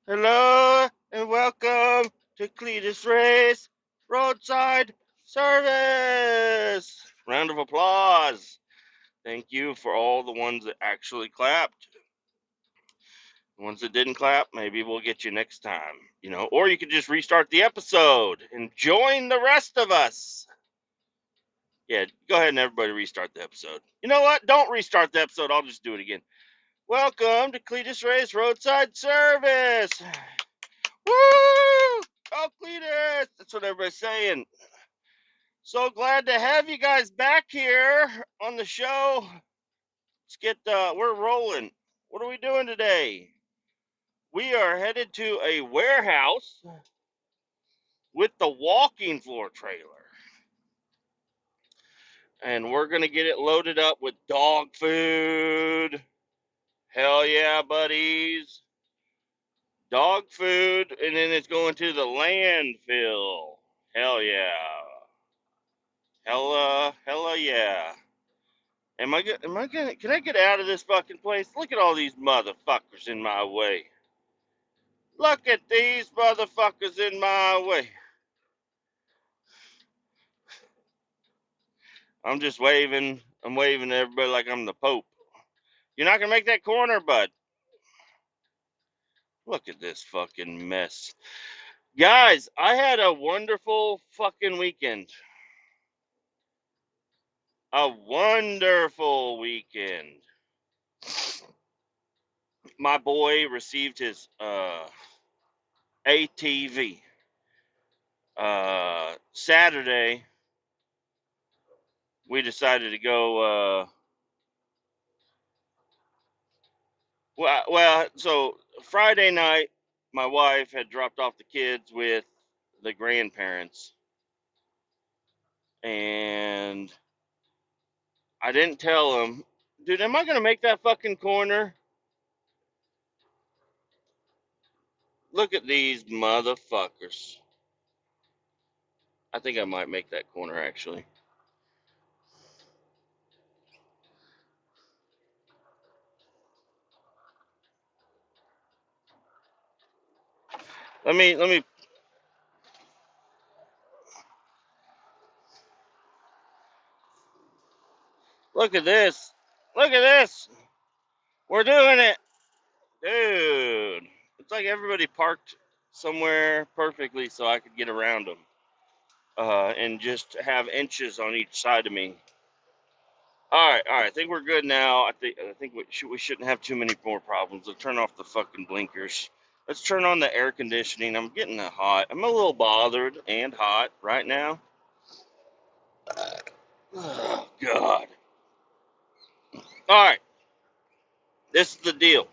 Hello and welcome to Kletus Roadside Service. Round of applause. Thank you for all the ones that actually clapped. The ones that didn't clap, maybe we'll get you next time. Or you could just restart the episode and join the rest of us. Yeah, go ahead and everybody restart the episode. You know what? Don't restart the episode. I'll just do it again. Welcome to Kletus Roadside Service. Woo! Oh, Cletus! That's what everybody's saying. So glad to have you guys back here on the show. Let's get, we're rolling. What are we doing today? We are headed to a warehouse with the walking floor trailer. And we're going to get it loaded up with dog food. Hell yeah, buddies. Dog food, and then it's going to the landfill. Hell yeah. Hella yeah. Can I get out of this fucking place? Look at all these motherfuckers in my way. Look at these motherfuckers in my way. I'm just waving. I'm waving to everybody like I'm the Pope. You're not gonna make that corner, bud. Look at this fucking mess. Guys, I had a wonderful fucking weekend. A wonderful weekend. My boy received his ATV. Saturday, we decided to go. So Friday night, my wife had dropped off the kids with the grandparents, and I didn't tell them, dude, am I gonna make that fucking corner? Look at these motherfuckers. I think I might make that corner actually. Let me look at this. Look at this. We're doing it. Dude, it's like everybody parked somewhere perfectly so I could get around them, and just have inches on each side of me. All right, all right. I think we're good now. I think we shouldn't have too many more problems. Let's turn off the fucking blinkers. Let's turn on the air conditioning. I'm getting hot. I'm a little bothered and hot right now. Oh God. All right, this is the deal.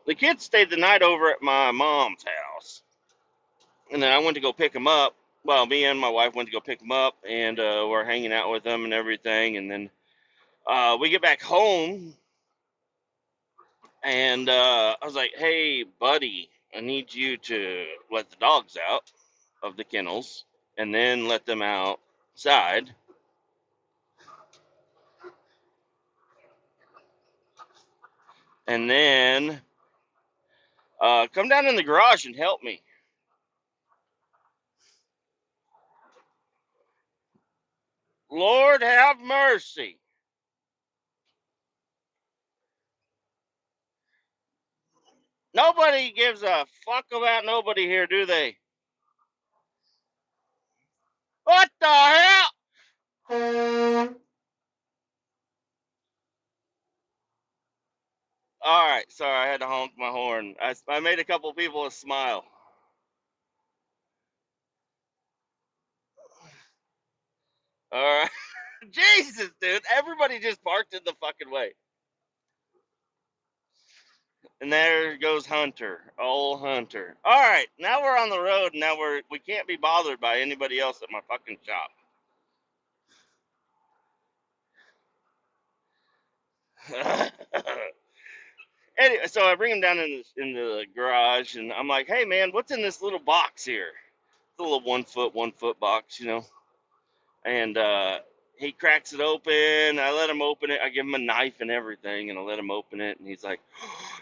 The kids stayed the night over at my mom's house, and then I went to go pick them up. Well, me and my wife went to go pick them up, and we're hanging out with them and everything. And then we get back home, and I was like, "Hey, buddy, I need you to let the dogs out of the kennels, and then let them outside, and then come down in the garage and help me." Lord have mercy. Nobody gives a fuck about nobody here, do they? What the hell? All right, sorry, I had to honk my horn. I made a couple people smile. All right. Jesus, dude. Everybody just parked in the fucking way. And there goes Hunter, old Hunter. All right, now we're on the road. And now we can't be bothered by anybody else at my fucking shop. Anyway, so I bring him down in the garage, and I'm like, "Hey, man, what's in this little box here? It's a little 1 foot box, you know." And he cracks it open. I let him open it. I give him a knife and everything, and I let him open it. And he's like,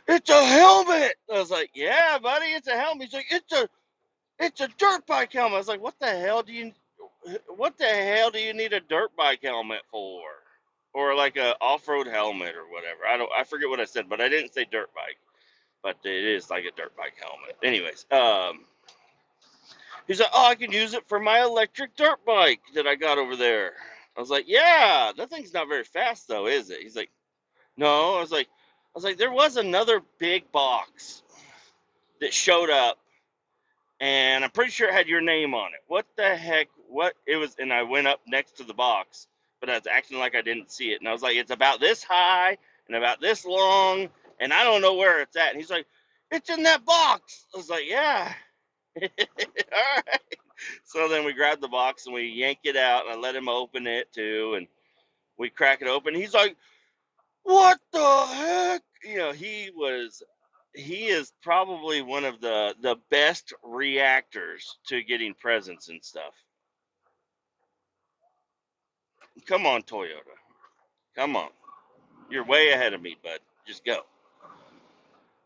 it's a helmet. I was like, yeah, buddy, it's a helmet. He's like, it's a dirt bike helmet. I was like, what the hell do you need a dirt bike helmet for? Or like a off-road helmet or whatever. I forget what I said, but I didn't say dirt bike. But it is like a dirt bike helmet. Anyways, he's like, oh, I can use it for my electric dirt bike that I got over there. I was like, yeah, that thing's not very fast though, is it? He's like, no. I was like, there was another big box that showed up, and I'm pretty sure it had your name on it. What the heck? What it was? And I went up next to the box, but I was acting like I didn't see it. And I was like, it's about this high and about this long, and I don't know where it's at. And he's like, it's in that box. I was like, yeah. All right. So then we grabbed the box and we yank it out, and I let him open it too, and we crack it open. He's like, what the heck? He is probably one of the best reactors to getting presents and stuff. Come on, Toyota. Come on. You're way ahead of me, bud. Just go.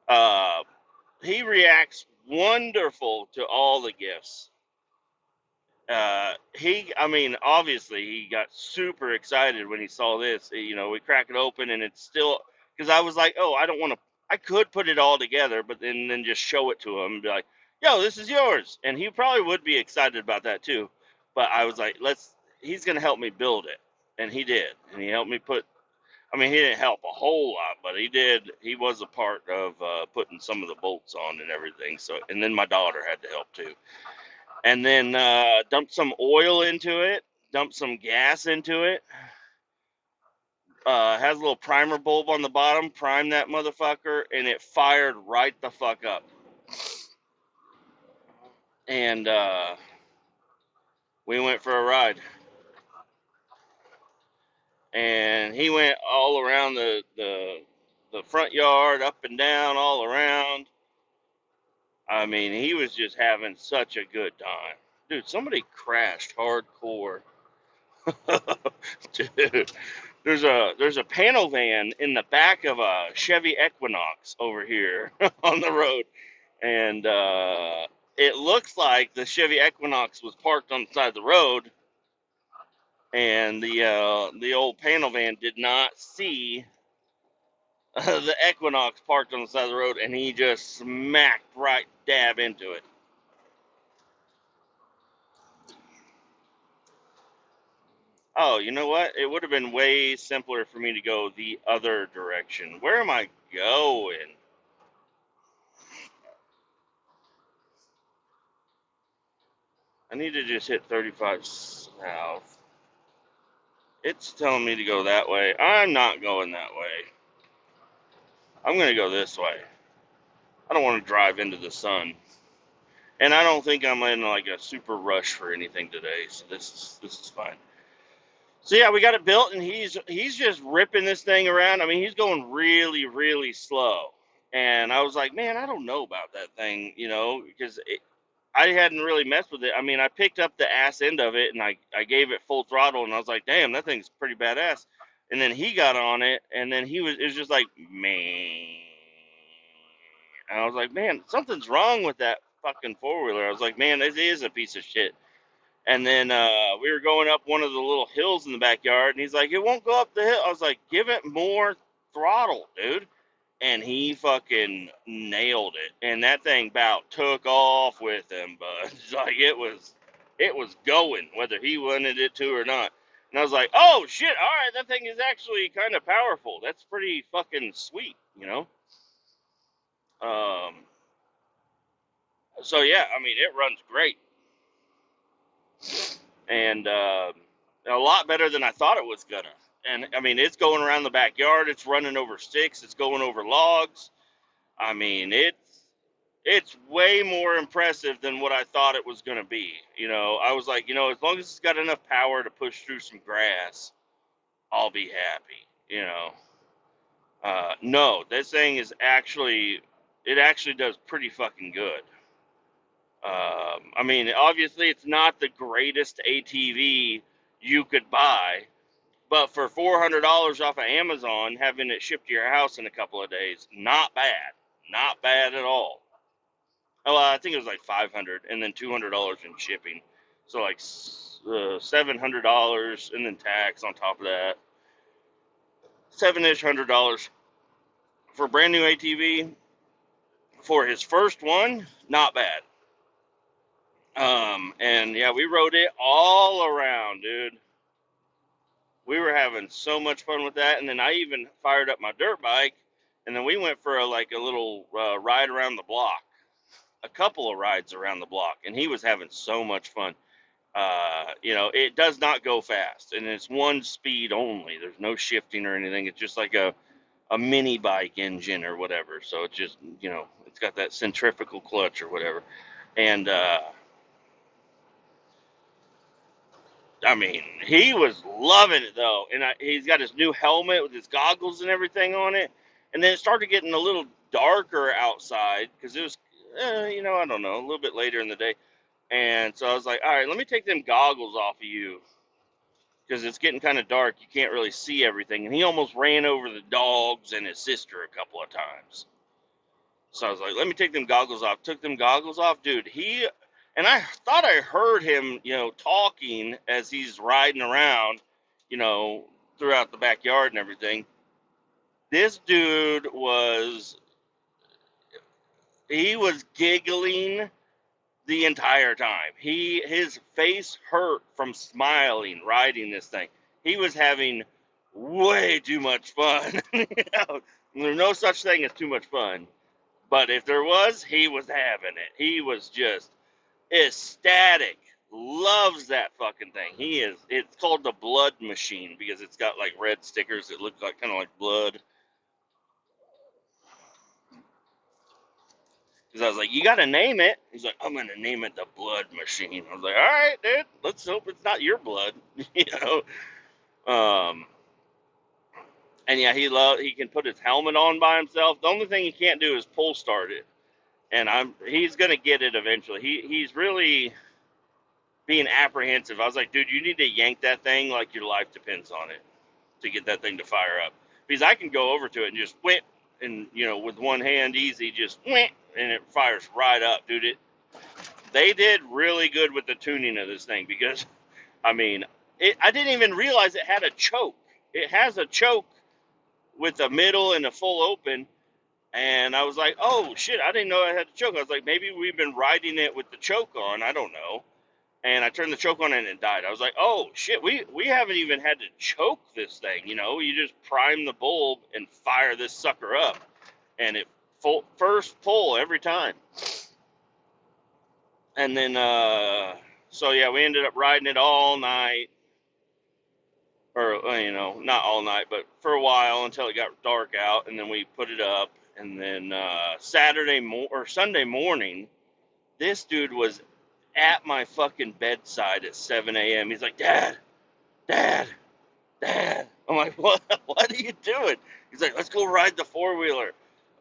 Uh, he reacts wonderful to all the gifts. I mean, obviously he got super excited when he saw this. We crack it open and it's still, because I was like, oh, I don't want to, I could put it all together, but then just show it to him and be like, yo, this is yours. And he probably would be excited about that too. But I was like, he's going to help me build it. And he did. And he helped me I mean, he didn't help a whole lot, but he did. He was a part of putting some of the bolts on and everything. So, and then my daughter had to help too. And then dump some oil into it, dump some gas into it. Has a little primer bulb on the bottom, prime that motherfucker, and it fired right the fuck up. And we went for a ride. And he went all around the front yard, up and down, all around. I mean, he was just having such a good time. Dude, somebody crashed hardcore. Dude, there's a panel van in the back of a Chevy Equinox over here on the road, and it looks like the Chevy Equinox was parked on the side of the road, and the old panel van did not see the Equinox parked on the side of the road, and he just smacked right dab into it. Oh, you know what? It would have been way simpler for me to go the other direction. Where am I going? I need to just hit 35 south. It's telling me to go that way. I'm not going that way. I'm going to go this way. I don't want to drive into the sun. And I don't think I'm in like a super rush for anything today, so this is fine. So yeah, we got it built, and he's just ripping this thing around. I mean, he's going really, really slow. And I was like, man, I don't know about that thing, because I hadn't really messed with it. I mean, I picked up the ass end of it and I gave it full throttle, and I was like, damn, that thing's pretty badass. And then he got on it, and then it was just like, man. And I was like, man, something's wrong with that fucking four wheeler. I was like, man, this is a piece of shit. And then we were going up one of the little hills in the backyard, and he's like, it won't go up the hill. I was like, give it more throttle, dude. And he fucking nailed it. And that thing about took off with him, but like it was going, whether he wanted it to or not. And I was like, oh shit, all right, that thing is actually kind of powerful. That's pretty fucking sweet. Um, so yeah, I mean, it runs great, and a lot better than I thought it was gonna. And I mean, it's going around the backyard. It's running over sticks. It's going over logs. I mean, it's way more impressive than what I thought it was going to be. I was like, as long as it's got enough power to push through some grass, I'll be happy. No, this thing it actually does pretty fucking good. I mean, obviously it's not the greatest ATV you could buy, But for $400 off of Amazon, having it shipped to your house in a couple of days, not bad. Not bad at all. Oh, I think it was like 500 and then $200 in shipping. So like $700 and then tax on top of that. $700 for a brand new ATV. For his first one, not bad. And yeah, we rode it all around, dude. We were having so much fun with that. And then I even fired up my dirt bike, and then we went for a little ride around the block, a couple of rides around the block, and he was having so much fun. It does not go fast, and it's one speed only. There's no shifting or anything. It's just like a mini bike engine or whatever. So it's just, it's got that centrifugal clutch or whatever. And I mean, he was loving it though, and he's got his new helmet with his goggles and everything on it. And then it started getting a little darker outside because it was, I don't know, a little bit later in the day. And so I was like, all right, let me take them goggles off of you because it's getting kind of dark. You can't really see everything. And he almost ran over the dogs and his sister a couple of times. So I was like, let me take them goggles off. Took them goggles off, dude. And I thought I heard him, talking as he's riding around, throughout the backyard and everything. This dude he was giggling the entire time. His face hurt from smiling riding this thing. He was having way too much fun. There's no such thing as too much fun. But if there was, he was having it. He was just ecstatic. Loves that fucking thing. It's called the blood machine because it's got like red stickers that look like kind of like blood. Because I was like, you got to name it. He's like, I'm going to name it the blood machine. I was like, all right, dude, let's hope it's not your blood, And yeah, he can put his helmet on by himself. The only thing he can't do is pull start it. And he's going to get it eventually. He's really being apprehensive. I was like, dude, you need to yank that thing like your life depends on it to get that thing to fire up. Because I can go over to it and just whip, and with one hand easy, just whip, and it fires right up, dude. They did really good with the tuning of this thing because, I mean, I didn't even realize it had a choke. It has a choke with a middle and a full open, and I was like, oh shit, I didn't know I had a choke. I was like, maybe we've been riding it with the choke on. I don't know. And I turned the choke on and it died. I was like, oh shit, we haven't even had to choke this thing. You just prime the bulb and fire this sucker up, and it first pull every time. And then so yeah, we ended up riding it all night, or not all night, but for a while until it got dark out, and then we put it up. And then Sunday morning, this dude was at my fucking bedside at 7 a.m. He's like, Dad, Dad, Dad. I'm like, what are you doing? He's like, let's go ride the four-wheeler.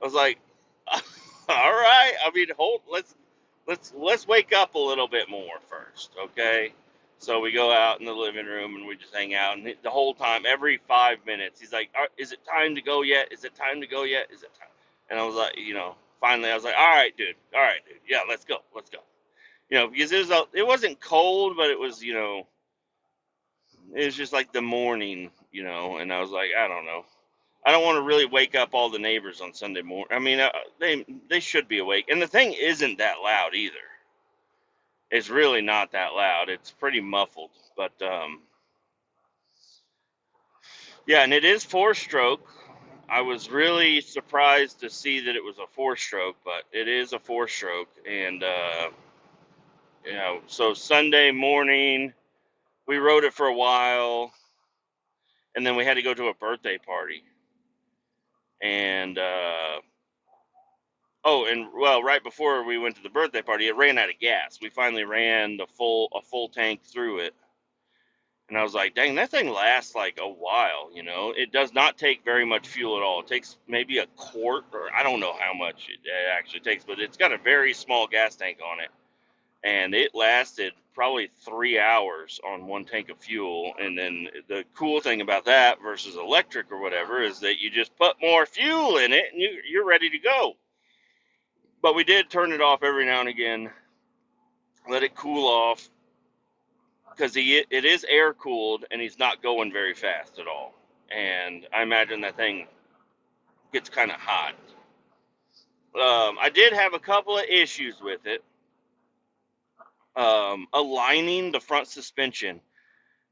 I was like, all right. I mean, let's wake up a little bit more first, okay? So we go out in the living room and we just hang out. And the whole time, every 5 minutes, he's like, is it time to go yet? Is it time to go yet? Is it time? And I was like, finally, I was like, all right, dude. Yeah, let's go. Because it wasn't cold, but it was, it was just like the morning, and I was like, I don't know. I don't want to really wake up all the neighbors on Sunday morning. I mean, they should be awake. And the thing isn't that loud either. It's really not that loud. It's pretty muffled. But, yeah, and it is four-stroke. I was really surprised to see that it was a four-stroke, but it is a four-stroke. And, so Sunday morning, we rode it for a while, and then we had to go to a birthday party. And, right before we went to the birthday party, it ran out of gas. We finally ran a full tank through it. And I was like, dang, that thing lasts like a while, It does not take very much fuel at all. It takes maybe a quart, or I don't know how much it actually takes, but it's got a very small gas tank on it. and it lasted probably 3 hours on one tank of fuel. And then the cool thing about that versus electric or whatever is that you just put more fuel in it and you're ready to go. But we did turn it off every now and again, let it cool off, because it is air cooled and he's not going very fast at all. And I imagine that thing gets kind of hot. I did have a couple of issues with it. Aligning the front suspension.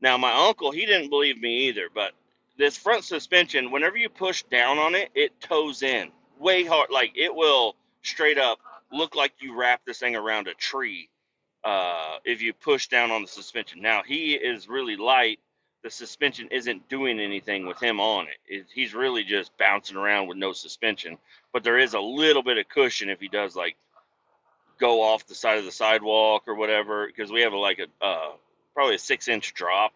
Now, my uncle, he didn't believe me either, but this front suspension, whenever you push down on it, it toes in way hard. Like, it will straight up look like you wrap this thing around a tree if you push down on the suspension. Now, he is really light. The suspension isn't doing anything with him on it. He's really just bouncing around with no suspension. But there is a little bit of cushion if he does, like, go off the side of the sidewalk or whatever, because we have probably a 6-inch drop,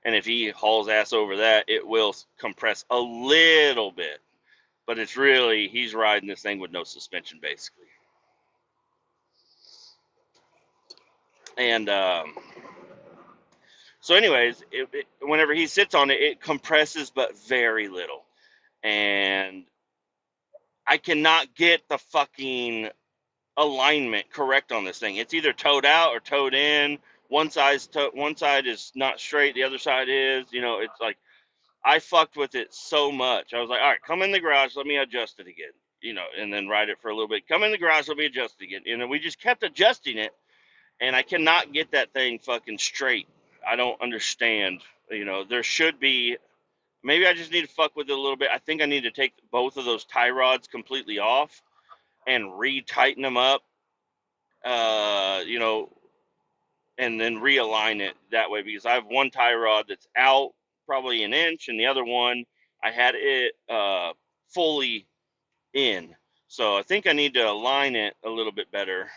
and if he hauls ass over that, it will compress a little bit, but it's really, he's riding this thing with no suspension basically. And so anyways, whenever he sits on it, it compresses but very little, and I cannot get the fucking alignment correct on this thing. It's either towed out or towed in. One side is not straight, the other side is. It's like I fucked with it so much. I was like, all right, come in the garage, let me adjust it again. And then ride it for a little bit. Come in the garage, let me adjust it again. We just kept adjusting it, and I cannot get that thing fucking straight. I don't understand. There should be. Maybe I just need to fuck with it a little bit. I think I need to take both of those tie rods completely off and re-tighten them up, and then realign it that way, because I have one tie rod that's out probably an inch, and the other one I had it fully in. So I think I need to align it a little bit better,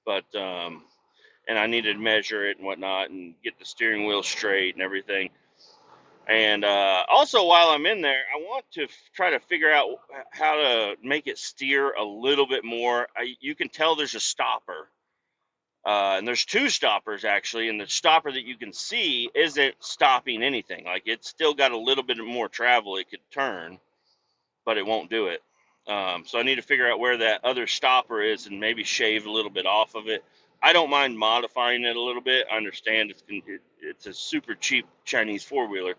but and I need to measure it and whatnot and get the steering wheel straight and everything. And also, while I'm in there, I want to try to figure out how to make it steer a little bit more. You can tell there's a stopper. And there's two stoppers, actually, and the stopper that you can see isn't stopping anything. Like, it's still got a little bit more travel it could turn, but it won't do it. So I need to figure out where that other stopper is and maybe shave a little bit off of it. I don't mind modifying it a little bit. I understand it's a super cheap Chinese four-wheeler.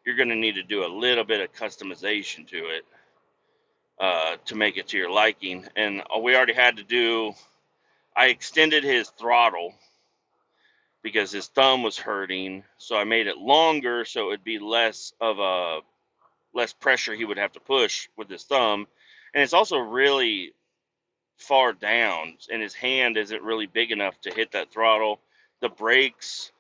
You're going to need to do a little bit of customization to it to make it to your liking. And we already had to do... I extended his throttle because his thumb was hurting, so I made it longer so it would be less pressure he would have to push with his thumb. And it's also really far down, and his hand isn't really big enough to hit that throttle. The brakes,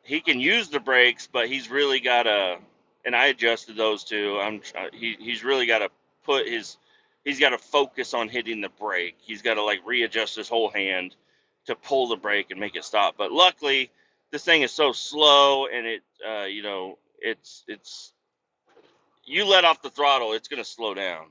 he can use the brakes, but he's really got to, and I adjusted those too. He's really got to he's got to focus on hitting the brake. He's got to like readjust his whole hand to pull the brake and make it stop. But luckily, this thing is so slow, and it's you let off the throttle, it's going to slow down.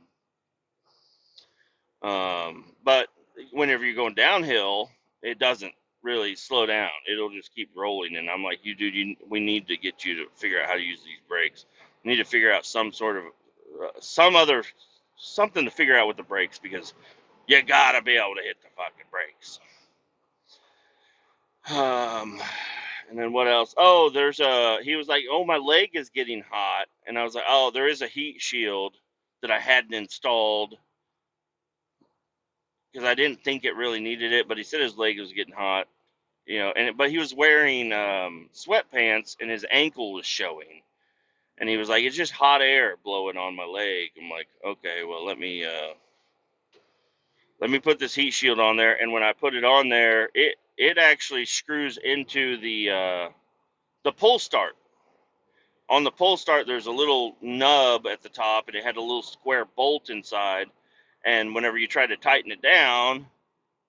But whenever you're going downhill, it doesn't really slow down. It'll just keep rolling. And I'm like, we need to get you to figure out how to use these brakes. We need to figure out some sort of something to figure out with the brakes, because you gotta be able to hit the fucking brakes. And then what else? Oh, he was like, oh, my leg is getting hot. And I was like, oh, there is a heat shield that I hadn't installed, because I didn't think it really needed it, but he said his leg was getting hot, but he was wearing sweatpants and his ankle was showing. And he was like, it's just hot air blowing on my leg. I'm like, okay, well, let me put this heat shield on there. And when I put it on there, it actually screws into the pull start. On the pull start, there's a little nub at the top, and it had a little square bolt inside. And whenever you try to tighten it down,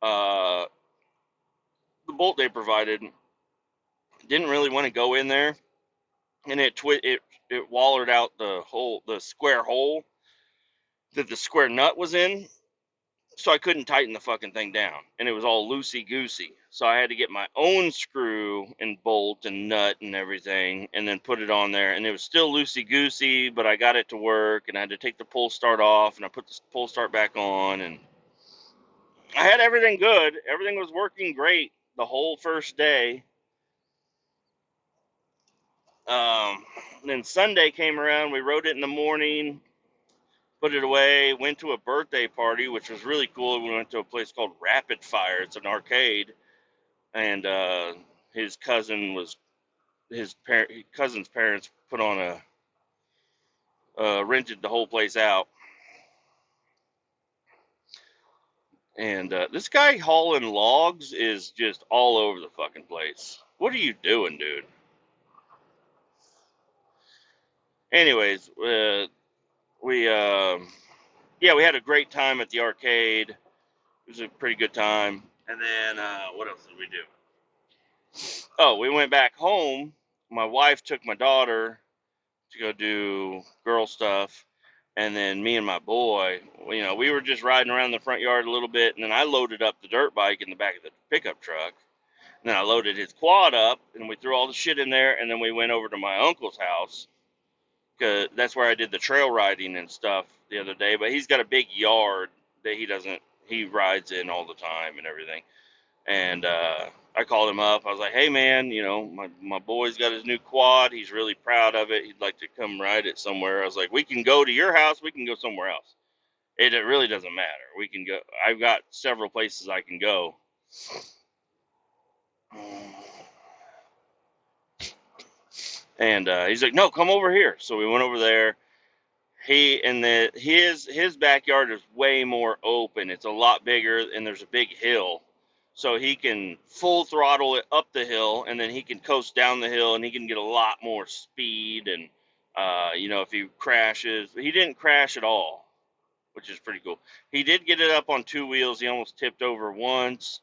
the bolt they provided didn't really want to go in there, and it wallered out the square hole that the square nut was in. So I couldn't tighten the fucking thing down, and it was all loosey-goosey. So I had to get my own screw and bolt and nut and everything, and then put it on there, and it was still loosey-goosey, but I got it to work, and I had to take the pull start off, and I put the pull start back on, and I had everything good. Everything was working great the whole first day. Then Sunday came around, we rode it in the morning, put it away, went to a birthday party, which was really cool. We went to a place called Rapid Fire. It's an arcade, and his cousin was cousin's parents put on rented the whole place out, and this guy hauling logs is just all over the fucking place. What are you doing, dude? Anyways, we yeah, we had a great time at the arcade. It was a pretty good time. And then what else did we do? Oh, we went back home. My wife took my daughter to go do girl stuff, and then me and my boy, we were just riding around the front yard a little bit, and then I loaded up the dirt bike in the back of the pickup truck, and then I loaded his quad up, and we threw all the shit in there, and then we went over to my uncle's house, because that's where I did the trail riding and stuff the other day. But he's got a big yard that he rides in all the time and everything. And I called him up. I was like, hey, man, my boy's got his new quad. He's really proud of it. He'd like to come ride it somewhere. I was like, we can go to your house. We can go somewhere else. It really doesn't matter. We can go. I've got several places I can go. And he's like, no, come over here. So we went over there. His backyard is way more open. It's a lot bigger, and there's a big hill, so he can full throttle it up the hill, and then he can coast down the hill, and he can get a lot more speed. And if he crashes, he didn't crash at all, which is pretty cool. He did get it up on two wheels. He almost tipped over once,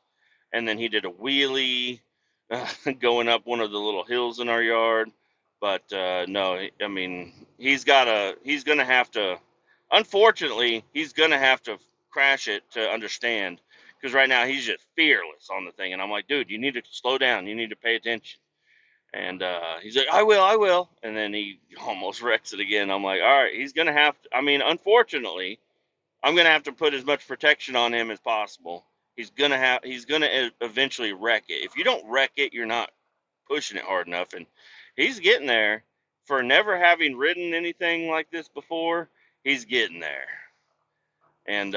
and then he did a wheelie going up one of the little hills in our yard. But no, I mean, he's going to have to, unfortunately, he's going to have to crash it to understand, because right now he's just fearless on the thing. And I'm like, dude, you need to slow down. You need to pay attention. And he's like, I will. And then he almost wrecks it again. I'm like, all right, he's going to have to, I mean, unfortunately, I'm going to have to put as much protection on him as possible. He's going to eventually wreck it. If you don't wreck it, you're not pushing it hard enough. And he's getting there. For never having ridden anything like this before, he's getting there. And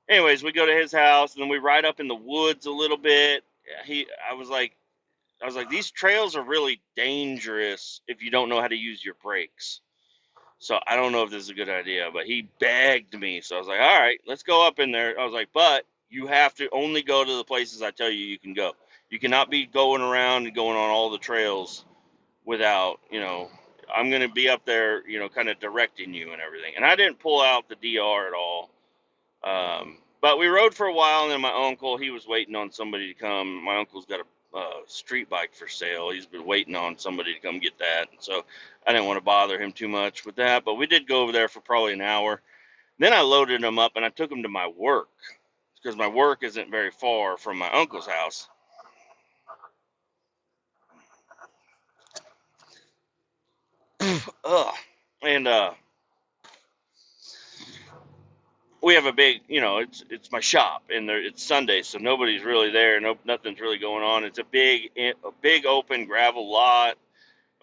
anyways, we go to his house, and then we ride up in the woods a little bit. I was like, these trails are really dangerous if you don't know how to use your brakes. So I don't know if this is a good idea, but he begged me. So I was like, all right, let's go up in there. I was like, but you have to only go to the places I tell you can go. You cannot be going around and going on all the trails without, I'm going to be up there, kind of directing you and everything. And I didn't pull out the DR at all. But we rode for a while, and then my uncle, he was waiting on somebody to come. My uncle's got a street bike for sale. He's been waiting on somebody to come get that. And so I didn't want to bother him too much with that, but we did go over there for probably an hour. Then I loaded him up, and I took him to my work, because my work isn't very far from my uncle's house. Ugh. And we have a big, it's my shop, and it's Sunday, so nobody's really there. Nothing's really going on. It's a big open gravel lot.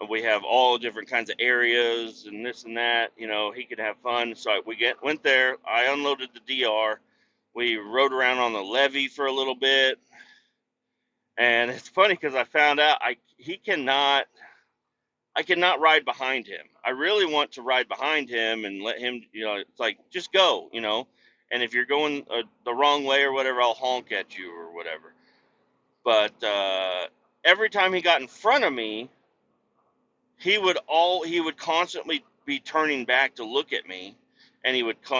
We have all different kinds of areas and this and that. He could have fun. So we went there. I unloaded the DR. We rode around on the levee for a little bit, and it's funny because I found out I cannot ride behind him. I really want to ride behind him and let him, it's like, just go, and if you're going the wrong way or whatever, I'll honk at you or whatever. But every time he got in front of me, he would constantly be turning back to look at me, and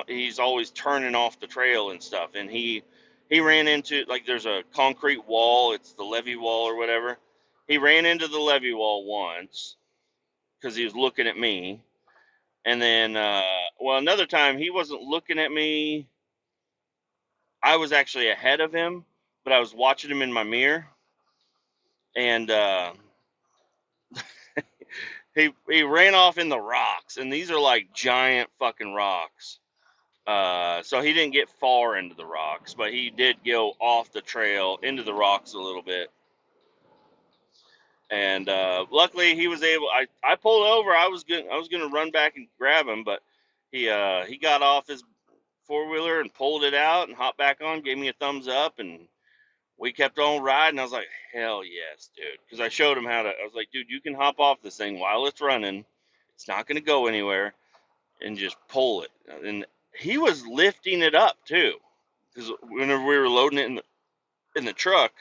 he's always turning off the trail and stuff. And he ran into, like, there's a concrete wall, it's the levee wall or whatever. He ran into the levee wall once because he was looking at me, And then, well, another time he wasn't looking at me. I was actually ahead of him, but I was watching him in my mirror, and he ran off in the rocks, and these are like giant fucking rocks. So he didn't get far into the rocks, but he did go off the trail into the rocks a little bit. And luckily he was able. I pulled over. I was gonna run back and grab him, but he got off his four wheeler and pulled it out and hopped back on, gave me a thumbs up, and we kept on riding. I was like, hell yes, dude, because I showed him how to. I was like, dude, you can hop off this thing while it's running. It's not gonna go anywhere, and just pull it. And he was lifting it up too, because whenever we were loading it in the truck,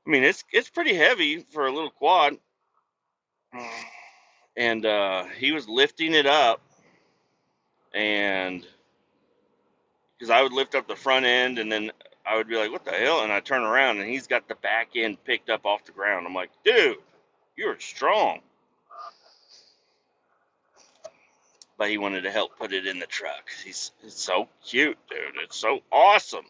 I mean it's pretty heavy for a little quad. And he was lifting it up, and because I would lift up the front end, and then I would be like, what the hell? And I turn around, and he's got the back end picked up off the ground. I'm like, dude, you're strong. But he wanted to help put it in the truck. It's so cute, dude. It's so awesome.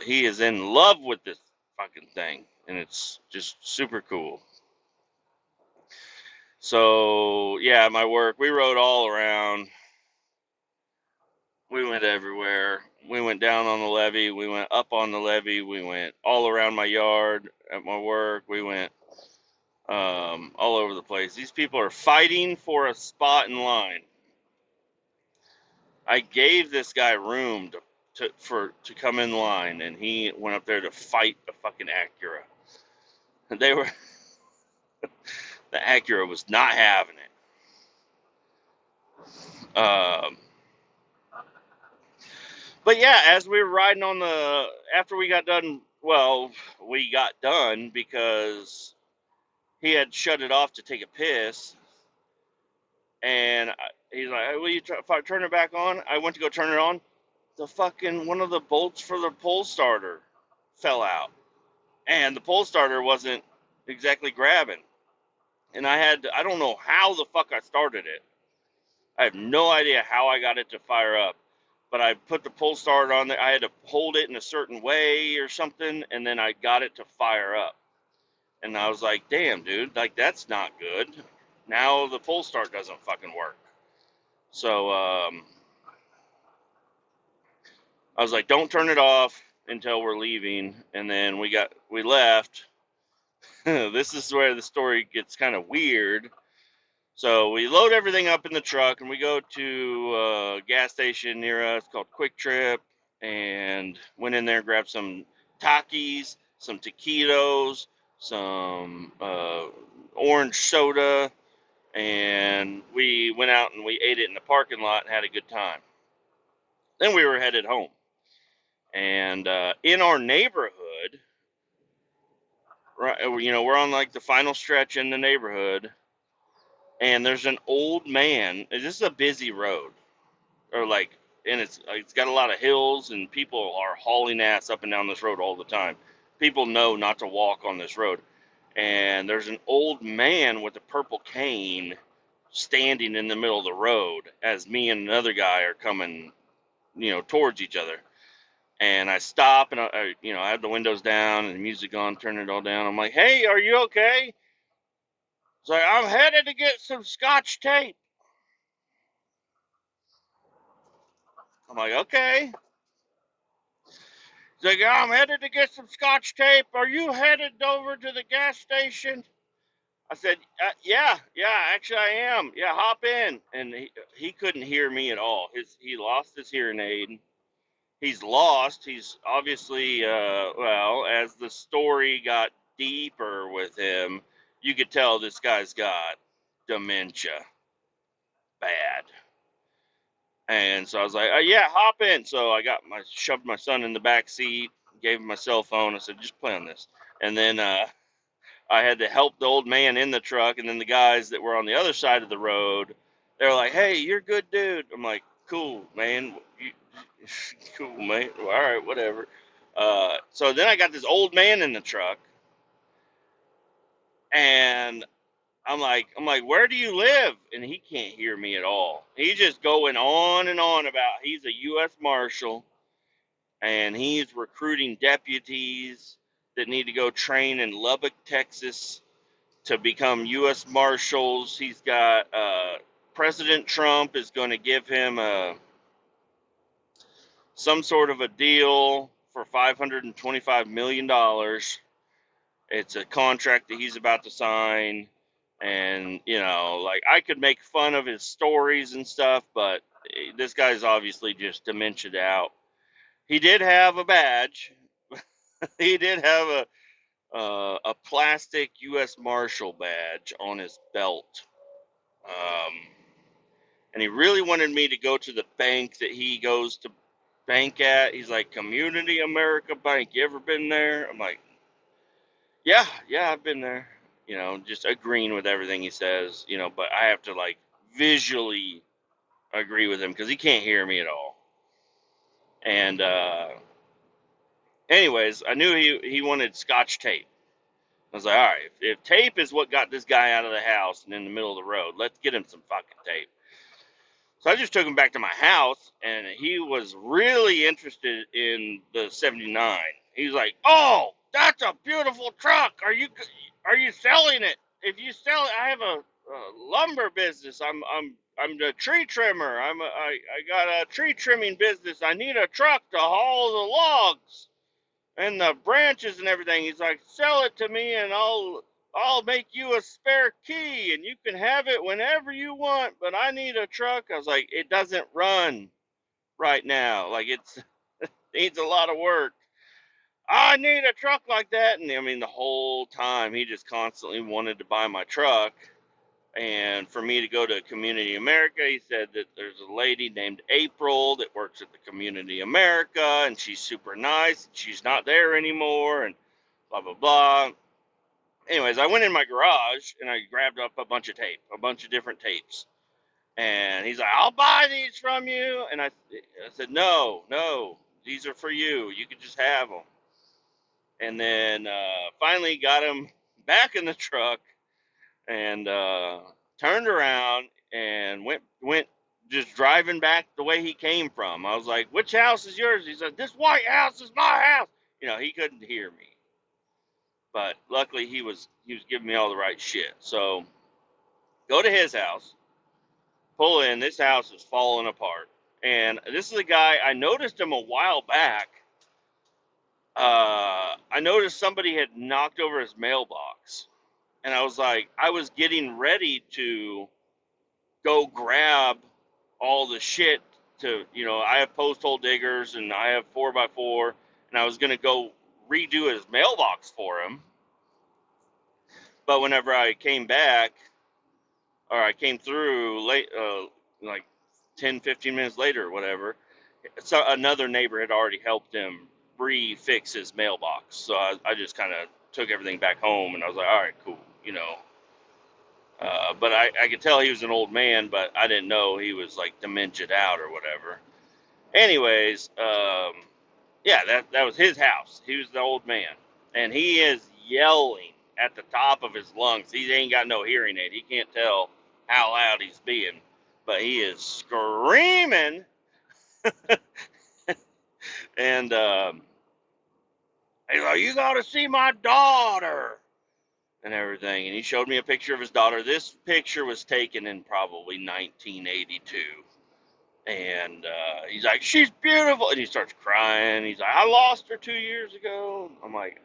He is in love with this fucking thing, and it's just super cool. So yeah, my work, we rode all around. We went everywhere. We went down on the levee. We went up on the levee. We went all around my yard at my work. We went all over the place. These people are fighting for a spot in line. I gave this guy room to come in line, and he went up there to fight a fucking Acura. And the Acura was not having it. But yeah, as we were riding after we got done, well, we got done because he had shut it off to take a piss, and he's like, hey, will you turn it back on? I went to go turn it on. The fucking one of the bolts for the pole starter fell out, and the pole starter wasn't exactly grabbing. And I don't know how the fuck I started it. I have no idea how I got it to fire up, but I put the pull starter on there. I had to hold it in a certain way or something, and then I got it to fire up. And I was like, damn, dude, like that's not good. Now the pull start doesn't fucking work. So I was like, don't turn it off until we're leaving. And then we left. This is where the story gets kind of weird. So we load everything up in the truck, and we go to a gas station near us called Quick Trip, and went in there, grabbed some Takis, some taquitos, some orange soda, and we went out and we ate it in the parking lot and had a good time. Then we were headed home, and in our neighborhood, right, we're on like the final stretch in the neighborhood, and there's an old man. This is a busy road, or like, and it's got a lot of hills, and people are hauling ass up and down this road all the time. People know not to walk on this road, and there's an old man with a purple cane standing in the middle of the road as me and another guy are coming, towards each other. And I stop, and I have the windows down and the music on, turn it all down. I'm like, hey, are you okay? It's like, I'm headed to get some scotch tape. I'm like, okay. He's like, I'm headed to get some scotch tape. Are you headed over to the gas station? I said, yeah, actually I am. Yeah, hop in. And he couldn't hear me at all. He lost his hearing aid. He's lost. He's obviously, well, as the story got deeper with him, you could tell this guy's got dementia. Bad. And so I was like, yeah, hop in. So shoved my son in the back seat, gave him my cell phone. I said, just play on this. And then I had to help the old man in the truck. And then the guys that were on the other side of the road, they were like, hey, you're a good dude. I'm like, cool, man. Cool, man. All right, whatever. So then I got this old man in the truck. And I'm like, where do you live? And he can't hear me at all. He's just going on and on about he's a U.S. Marshal and he's recruiting deputies that need to go train in Lubbock, Texas to become U.S. Marshals. He's got President Trump is going to give him some sort of a deal for $525 million. It's a contract that he's about to sign. And, like I could make fun of his stories and stuff, but this guy's obviously just dementiaed out. He did have a badge. He did have a plastic U.S. Marshal badge on his belt. Um, and he really wanted me to go to the bank that he goes to bank at. He's like, Community America Bank. You ever been there? I'm like, yeah, I've been there. Just agreeing with everything he says, but I have to like visually agree with him because he can't hear me at all. And anyways, I knew he wanted Scotch tape. I was like, all right, if tape is what got this guy out of the house and in the middle of the road, let's get him some fucking tape. So I just took him back to my house, and he was really interested in the 79. He was like, "Oh, that's a beautiful truck. Are you selling it? If you sell it, I have a lumber business. I'm the tree trimmer. I got a tree trimming business. I need a truck to haul the logs and the branches and everything." He's like, "Sell it to me, and I'll make you a spare key, and you can have it whenever you want, but I need a truck." I was like, "It doesn't run right now. Like, it needs a lot of work. I need a truck like that." And I mean, the whole time he just constantly wanted to buy my truck. And for me to go to Community America, he said that there's a lady named April that works at the Community America, and she's super nice. She's not there anymore, and blah, blah, blah. Anyways, I went in my garage and I grabbed up a bunch of tape, a bunch of different tapes. And he's like, "I'll buy these from you." And I said, no, these are for you. You can just have them. And then finally got him back in the truck and turned around and went just driving back the way he came from. I was like, "Which house is yours?" He said, "This white house is my house." He couldn't hear me. But luckily he was giving me all the right shit. So go to his house, pull in. This house is falling apart. And this is a guy, I noticed him a while back. I noticed somebody had knocked over his mailbox. And I was like, I was getting ready to go grab all the shit I have post hole diggers and I have 4x4. And I was going to go redo his mailbox for him. But whenever I came back, or I came through late, like 10, 15 minutes later or whatever, so another neighbor had already helped him re-fix his mailbox. So I just kind of took everything back home, and I was like, all right, cool, But I could tell he was an old man, but I didn't know he was like dementiaed out or whatever. Anyways, yeah, that was his house. He was the old man, and he is yelling at the top of his lungs. He ain't got no hearing aid. He can't tell how loud he's being, but he is screaming. And he's like, "You got to see my daughter," and everything. And he showed me a picture of his daughter. This picture was taken in probably 1982. And he's like, "She's beautiful." And he starts crying. He's like, "I lost her 2 years ago." I'm like,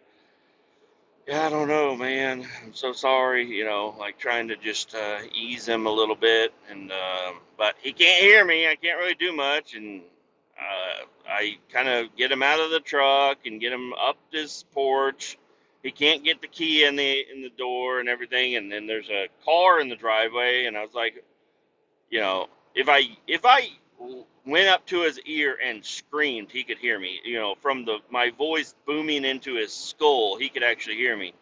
"Yeah, I don't know, man. I'm so sorry." Like trying to just ease him a little bit. And but he can't hear me. I can't really do much. And I kind of get him out of the truck and get him up this porch. He can't get the key in the door and everything. And then there's a car in the driveway. And I was like, if I went up to his ear and screamed, he could hear me. From my voice booming into his skull, he could actually hear me.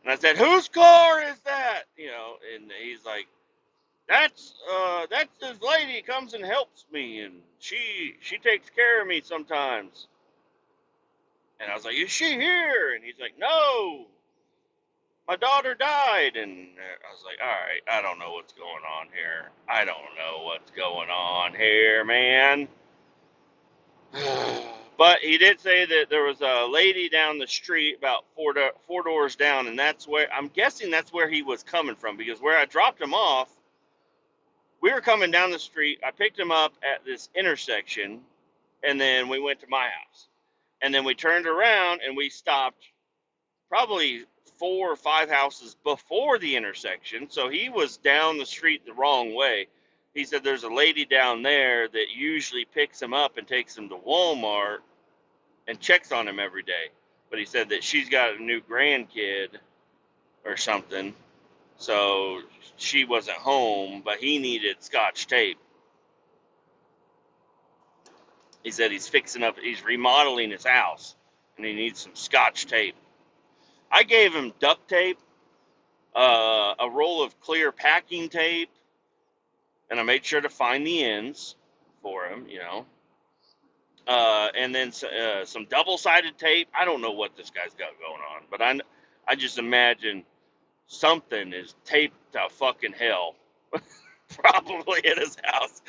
And I said, "Whose car is that?" And he's like, That's this lady comes and helps me, and she takes care of me sometimes." And I was like, "Is she here?" And he's like, "No." my daughter died. And I was like, all right, I don't know what's going on here. I don't know what's going on here, man. But he did say that there was a lady down the street about four doors down, and that's where, I'm guessing that's where he was coming from, because where I dropped him off, we were coming down the street. I picked him up at this intersection, and then we went to my house. And then we turned around and we stopped probably 4 or 5 houses before the intersection. So he was down the street the wrong way. He said there's a lady down there that usually picks him up and takes him to Walmart and checks on him every day. But he said that she's got a new grandkid or something. So she wasn't home, but he needed scotch tape. He said he's remodeling his house, and he needs some scotch tape. I gave him duct tape, a roll of clear packing tape, and I made sure to find the ends for him, and then some double-sided tape. I don't know what this guy's got going on, but I just imagine something is taped to fucking hell, probably at his house.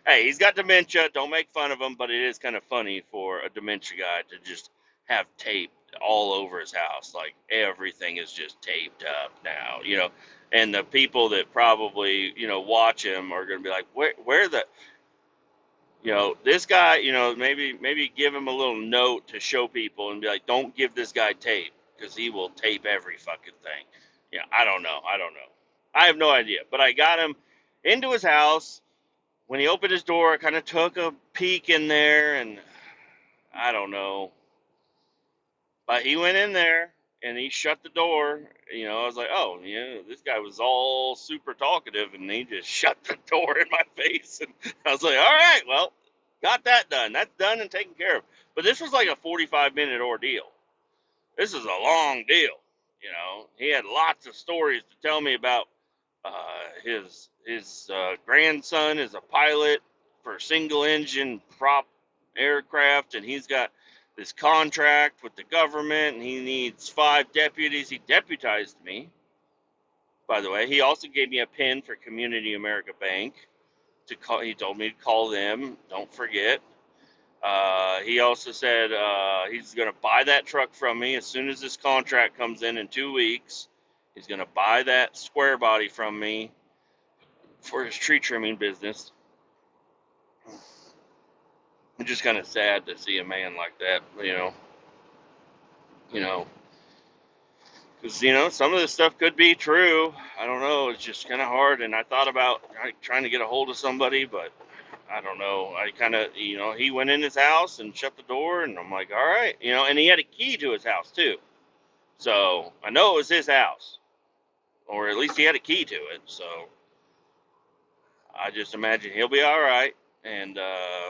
Hey, he's got dementia. Don't make fun of him, but it is kind of funny for a dementia guy to just have tape all over his house. Like everything is just taped up now, and the people that probably, watch him are going to be like, where the, this guy, maybe give him a little note to show people and be like, don't give this guy tape, because he will tape every fucking thing. I don't know. I have no idea, but I got him into his house. When he opened his door, I kind of took a peek in there, and I don't know. But he went in there, and he shut the door. I was like, oh, this guy was all super talkative, and he just shut the door in my face. And I was like, all right, well, got that done. That's done and taken care of. But this was like a 45-minute ordeal. This is a long deal. He had lots of stories to tell me about. His grandson is a pilot for single engine prop aircraft, and he's got this contract with the government, and he needs 5 deputies. He deputized me, by the way. He also gave me a pin for Community America Bank to call. He told me to call them. Don't forget. He also said he's going to buy that truck from me as soon as this contract comes in 2 weeks. He's going to buy that square body from me for his tree trimming business. It's just kind of sad to see a man like that, because, some of this stuff could be true. I don't know. It's just kind of hard. And I thought about trying to get a hold of somebody, but I don't know. I kind of, he went in his house and shut the door, and I'm like, all right, and he had a key to his house too. So I know it was his house, or at least he had a key to it. So I just imagine he'll be all right, and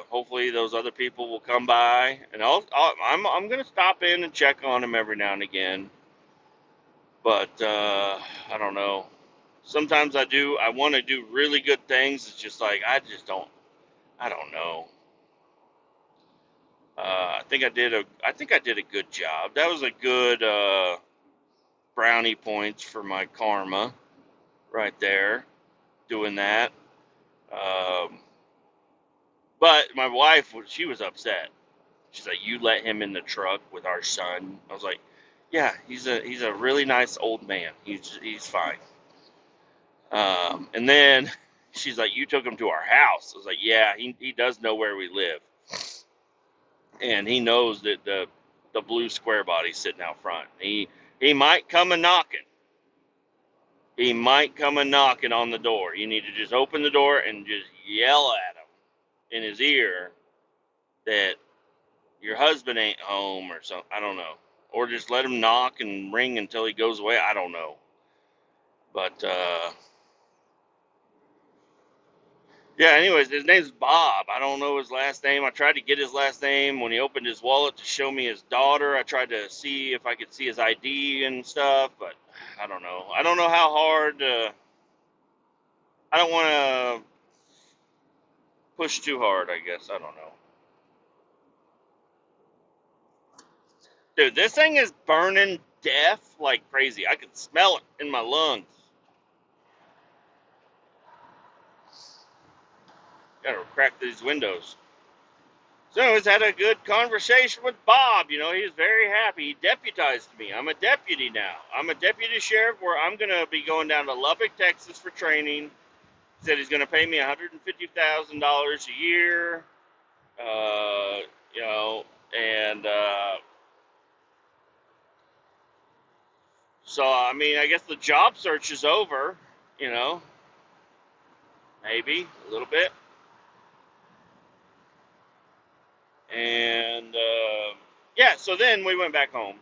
hopefully those other people will come by, and I'm gonna stop in and check on him every now and again. But I don't know. Sometimes I want to do really good things. It's just like I don't know. I think I did a good job. That was a good brownie points for my karma, right there, doing that. But my wife, she was upset. She's like, "You let him in the truck with our son?" I was like, "Yeah, he's a really nice old man. He's fine." And then she's like, "You took him to our house?" I was like, "Yeah, he does know where we live, and he knows that the blue square body's sitting out front. He might come a knocking. He might come a knocking on the door. You need to just open the door and just yell at him in his ear that your husband ain't home or something. I don't know. Or just let him knock and ring until he goes away. I don't know. But, yeah, anyways, his name's Bob. I don't know his last name. I tried to get his last name when he opened his wallet to show me his daughter. I tried to see if I could see his ID and stuff, but I don't know. I don't know how hard. I don't want to push too hard, I guess. I don't know. Dude, this thing is burning deaf like crazy. I could smell it in my lungs. Gotta crack these windows. So anyways, had a good conversation with Bob. You know, he was very happy. He deputized me. I'm a deputy now. I'm a deputy sheriff where I'm going to be going down to Lubbock, Texas for training. He said he's going to pay me $150,000 a year. You know, and so, I mean, I guess the job search is over, you know, maybe a little bit. And yeah, so then we went back home.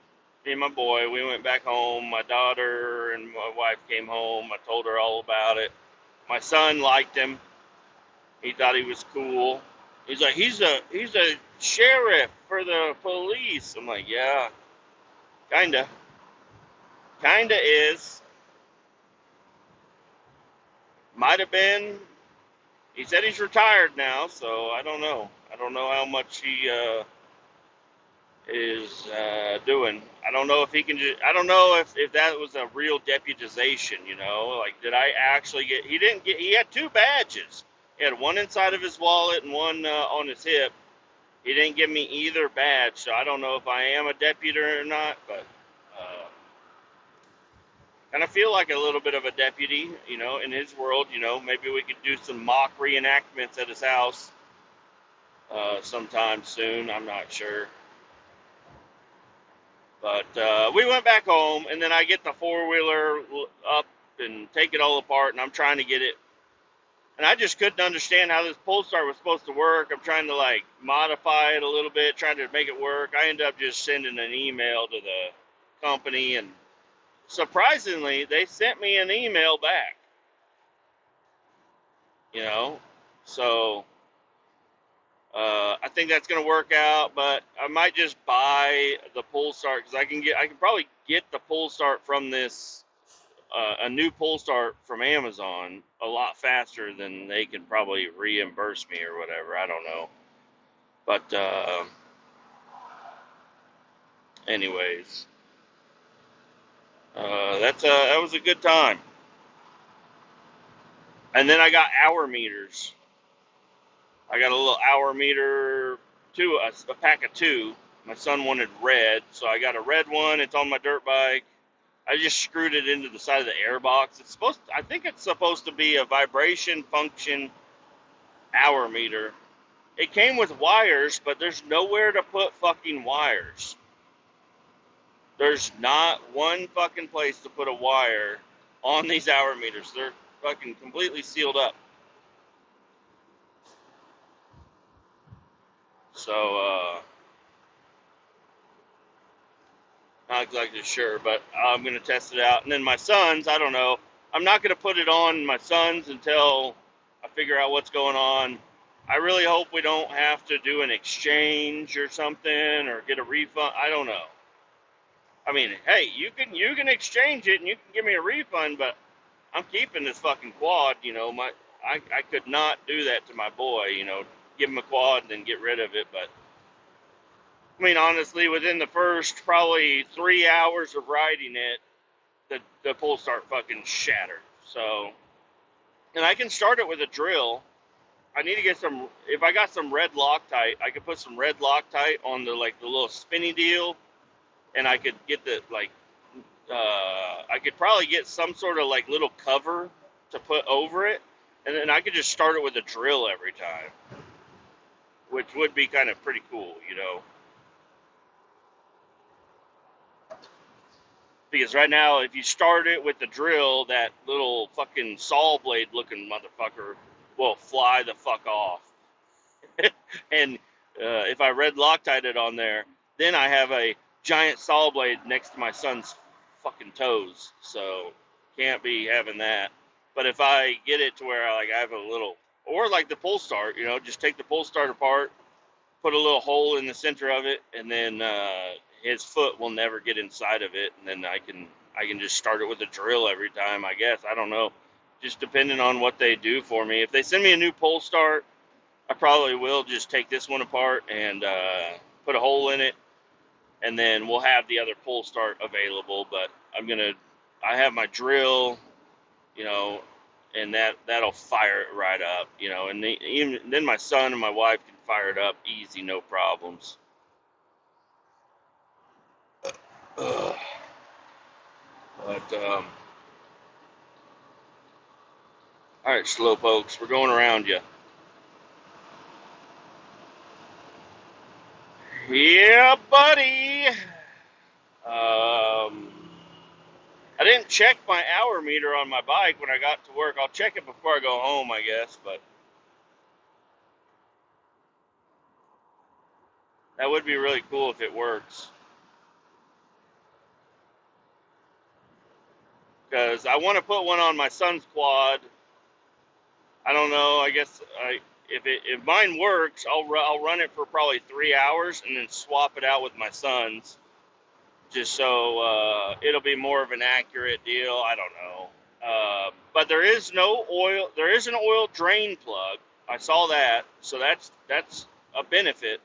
Me and my boy, we went back home. My daughter and my wife came home. I told her all about it. My son liked him. He thought he was cool. He's like, he's a sheriff for the police. I'm like, yeah, kinda is. Might have been. He said he's retired now, so I don't know. I don't know how much he is doing. I don't know if he can I don't know if that was a real deputization, you know? Like, did I actually get, he had two badges. He had one inside of his wallet and one on his hip. He didn't give me either badge, so I don't know if I am a deputy or not, but kind of feel like a little bit of a deputy, you know, in his world, you know. Maybe we could do some mock reenactments at his house sometime soon. I'm not sure. But we went back home, and then I get the four-wheeler up and take it all apart, and I'm trying to get it. And I just couldn't understand how this pull start was supposed to work. I'm trying to, like, modify it a little bit, trying to make it work. I end up just sending an email to the company, and surprisingly, they sent me an email back, you know. So I think that's going to work out, but I might just buy the pull start because I can probably get the pull start from this a new pull start from Amazon a lot faster than they can probably reimburse me or whatever. I don't know, but anyways, that was a good time. And then I got hour meters. I got a little hour meter, a pack of two. My son wanted red, so I got a red one. It's on my dirt bike. I just screwed it into the side of the air box. I think it's supposed to be a vibration function hour meter. It came with wires, but there's nowhere to put fucking wires. There's not one fucking place to put a wire on these hour meters. They're fucking completely sealed up. So, not exactly sure, but I'm going to test it out. And then my son's, I don't know. I'm not going to put it on my son's until I figure out what's going on. I really hope we don't have to do an exchange or something or get a refund. I don't know. I mean, hey, you can exchange it and you can give me a refund, but I'm keeping this fucking quad, you know. I could not do that to my boy, you know, give him a quad and then get rid of it, but I mean, honestly, within the first probably 3 hours of riding it, the pull start fucking shattered. So, and I can start it with a drill. I need to get some, if I got some red Loctite, I could put some red Loctite on the little spinny deal, and I could get I could probably get some sort of like little cover to put over it, and then I could just start it with a drill every time, which would be kind of pretty cool, you know. Because right now, if you start it with the drill, that little fucking saw blade looking motherfucker will fly the fuck off. And if I red Loctite it on there, then I have a giant saw blade next to my son's fucking toes. So can't be having that. But if I get it to where I have a little, or like the pull start, you know, just take the pull start apart, put a little hole in the center of it, and then his foot will never get inside of it, and then I can just start it with a drill every time, I guess. I don't know. Just depending on what they do for me. If they send me a new pull start, I probably will just take this one apart and put a hole in it and then we'll have the other pull start available. But I have my drill, you know, and that'll fire it right up, you know, and even then my son and my wife can fire it up easy, no problems. Ugh. But all right, slowpokes, we're going around you. Yeah, buddy. I didn't check my hour meter on my bike when I got to work. I'll check it before I go home, I guess, but that would be really cool if it works. Because I want to put one on my son's quad. I don't know. I guess if mine works, I'll run it for probably 3 hours and then swap it out with my son's, just so it'll be more of an accurate deal. I don't know. But there is no oil. There is an oil drain plug. I saw that, so that's a benefit.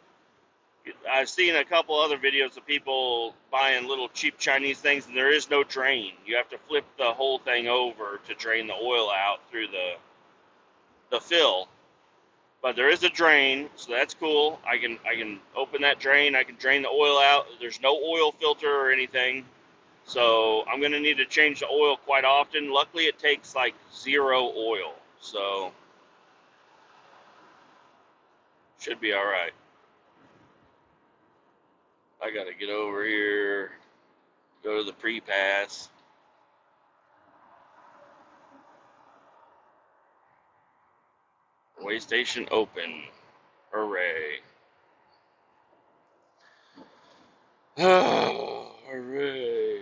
I've seen a couple other videos of people buying little cheap Chinese things, and there is no drain. You have to flip the whole thing over to drain the oil out through the fill. But there is a drain, so that's cool. I can open that drain. I can drain the oil out. There's no oil filter or anything. So I'm going to need to change the oil quite often. Luckily, it takes like 0 oil. So should be all right. I got to get over here, go to the pre-pass. Way station open. Hooray. Oh, hooray.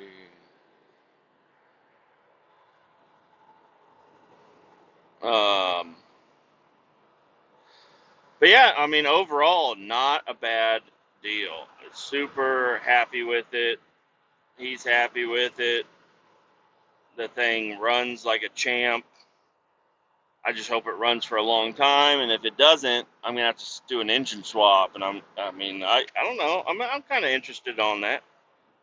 But yeah, I mean, overall, not a bad deal. Super happy with it. He's happy with it. The thing runs like a champ. I just hope it runs for a long time, and if it doesn't, I'm gonna have to do an engine swap. And I don't know. I'm kind of interested on that,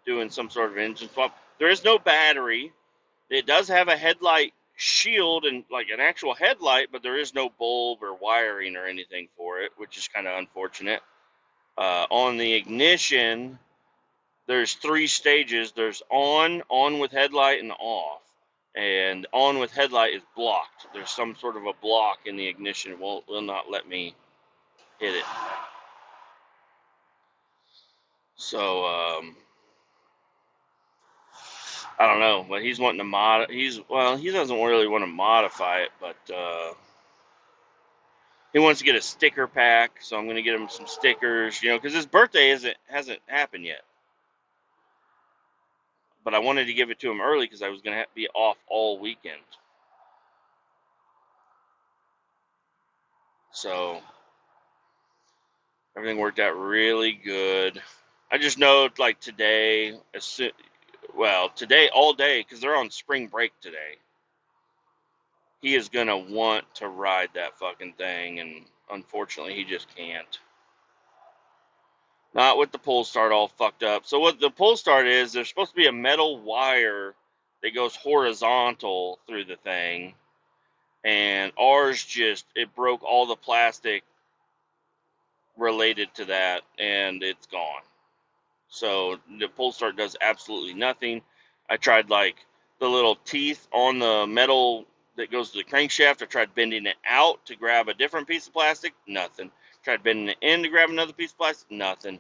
doing some sort of engine swap. There is no battery. It does have a headlight shield and like an actual headlight, but there is no bulb or wiring or anything for it, which is kind of unfortunate. On the ignition, there's 3 stages. There's on with headlight, and off. And on with headlight is blocked. There's some sort of a block in the ignition. It will not let me hit it. So I don't know, but he's wanting to he doesn't really want to modify it, but he wants to get a sticker pack, so I'm going to get him some stickers, you know, because his birthday hasn't happened yet. But I wanted to give it to him early because I was going to be off all weekend. So everything worked out really good. I just know, like today, today all day, because they're on spring break today, he is going to want to ride that fucking thing, and unfortunately he just can't. Not with the pull start all fucked up. So what the pull start is, there's supposed to be a metal wire that goes horizontal through the thing, and ours it broke all the plastic related to that, and it's gone. So the pull start does absolutely nothing. I tried like the little teeth on the metal that goes to the crankshaft. I tried bending it out to grab a different piece of plastic. Nothing. Tried bending it in to grab another piece of plastic. Nothing.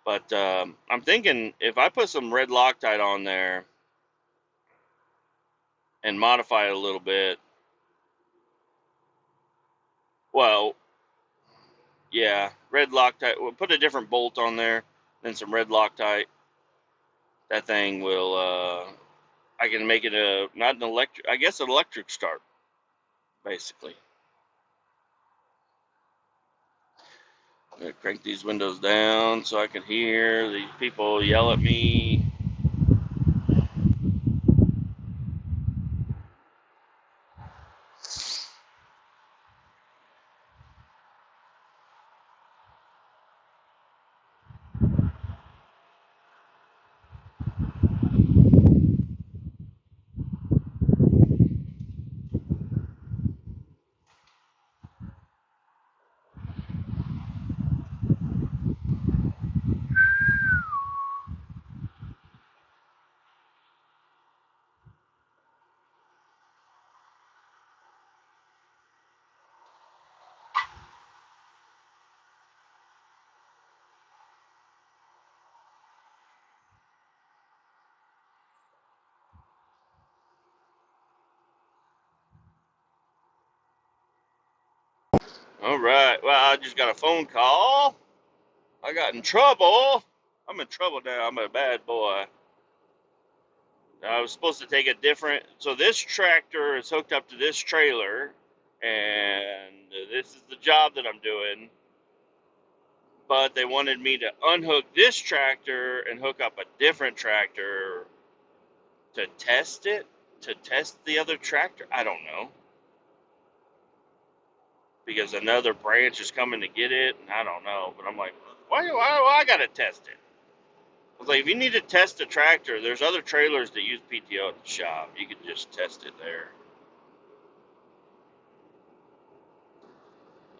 But I'm thinking if I put some red Loctite on there and modify it a little bit, well, yeah, red Loctite. We'll put a different bolt on there, then some red Loctite. That thing will. I can make it not an electric. I guess an electric start, basically. I'm gonna crank these windows down so I can hear these people yell at me. All right. Well, I just got a phone call. I got in trouble. I'm in trouble now. I'm a bad boy. I was supposed to take a different. So this tractor is hooked up to this trailer, and this is the job that I'm doing. But they wanted me to unhook this tractor and hook up a different tractor to test it, to test the other tractor. I don't know. Because another branch is coming to get it, and I don't know. But I'm like, why do I got to test it? I was like, if you need to test a tractor, there's other trailers that use PTO at the shop. You can just test it there.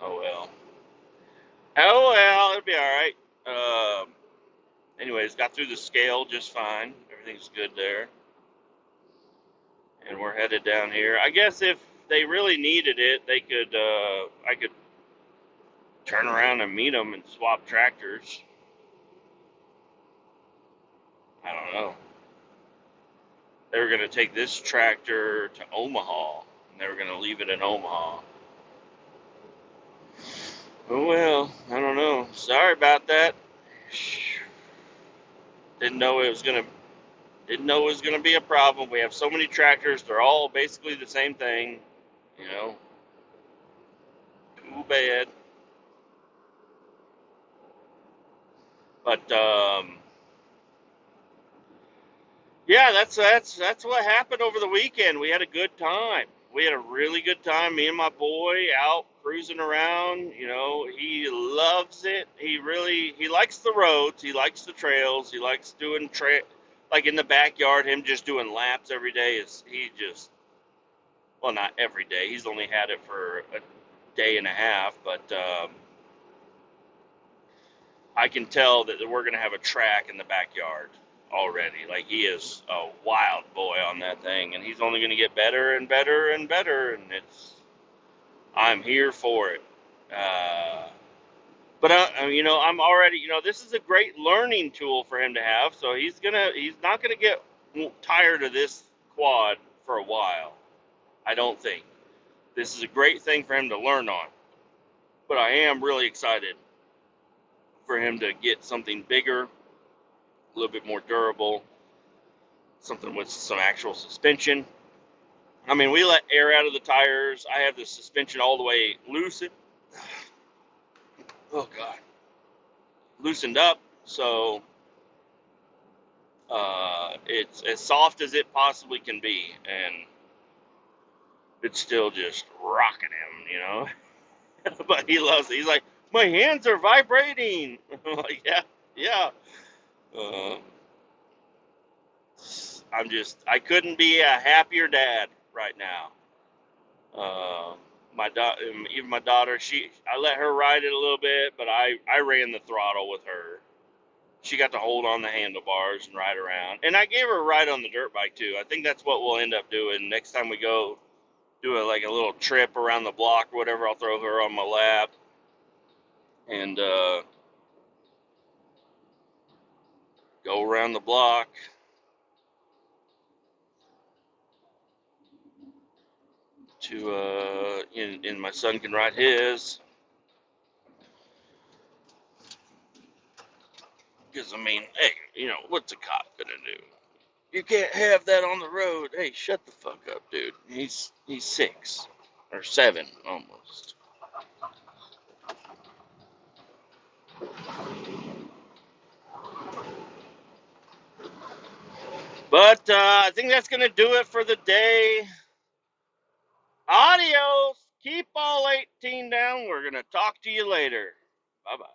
Oh, well. Oh, well, it'll be all right. Anyways, got through the scale just fine. Everything's good there. And we're headed down here. I guess if they really needed it, they could, I could turn around and meet them and swap tractors. I don't know. They were going to take this tractor to Omaha, and they were going to leave it in Omaha. Oh, well, I don't know. Sorry about that. Didn't know it was going to be a problem. We have so many tractors. They're all basically the same thing, you know. Too bad. But yeah, that's what happened over the weekend. We had a good time. We had a really good time. Me and my boy out cruising around. You know, he loves it. He likes the roads. He likes the trails. He likes doing like in the backyard. Him just doing laps every day is well, not every day. He's only had it for a day and a half, but I can tell that we're gonna have a track in the backyard already. Like, he is a wild boy on that thing, and he's only going to get better and better and better, and I'm here for it. But you know, I'm already, you know, this is a great learning tool for him to have. So he's not gonna get tired of this quad for a while. I don't think this is a great thing for him to learn on. But I am really excited for him to get something bigger, a little bit more durable, something with some actual suspension. I mean, we let air out of the tires. I have the suspension all the way loosened. Oh, God. Loosened up, so it's as soft as it possibly can be, and it's still just rocking him, you know. But he loves it. He's like, my hands are vibrating. I'm like, yeah, yeah. Uh, I couldn't be a happier dad right now. Even my daughter, I let her ride it a little bit, but I ran the throttle with her. She got to hold on the handlebars and ride around, and I gave her a ride on the dirt bike too. I think that's what we'll end up doing next time we go do like a little trip around the block or whatever. I'll throw her on my lap and go around the block. And my son can ride his. Because, I mean, hey, you know, what's a cop gonna do? You can't have that on the road. Hey, shut the fuck up, dude. He's 6 or 7 almost. But I think that's gonna do it for the day. Adios. Keep all 18 down. We're gonna talk to you later. Bye bye.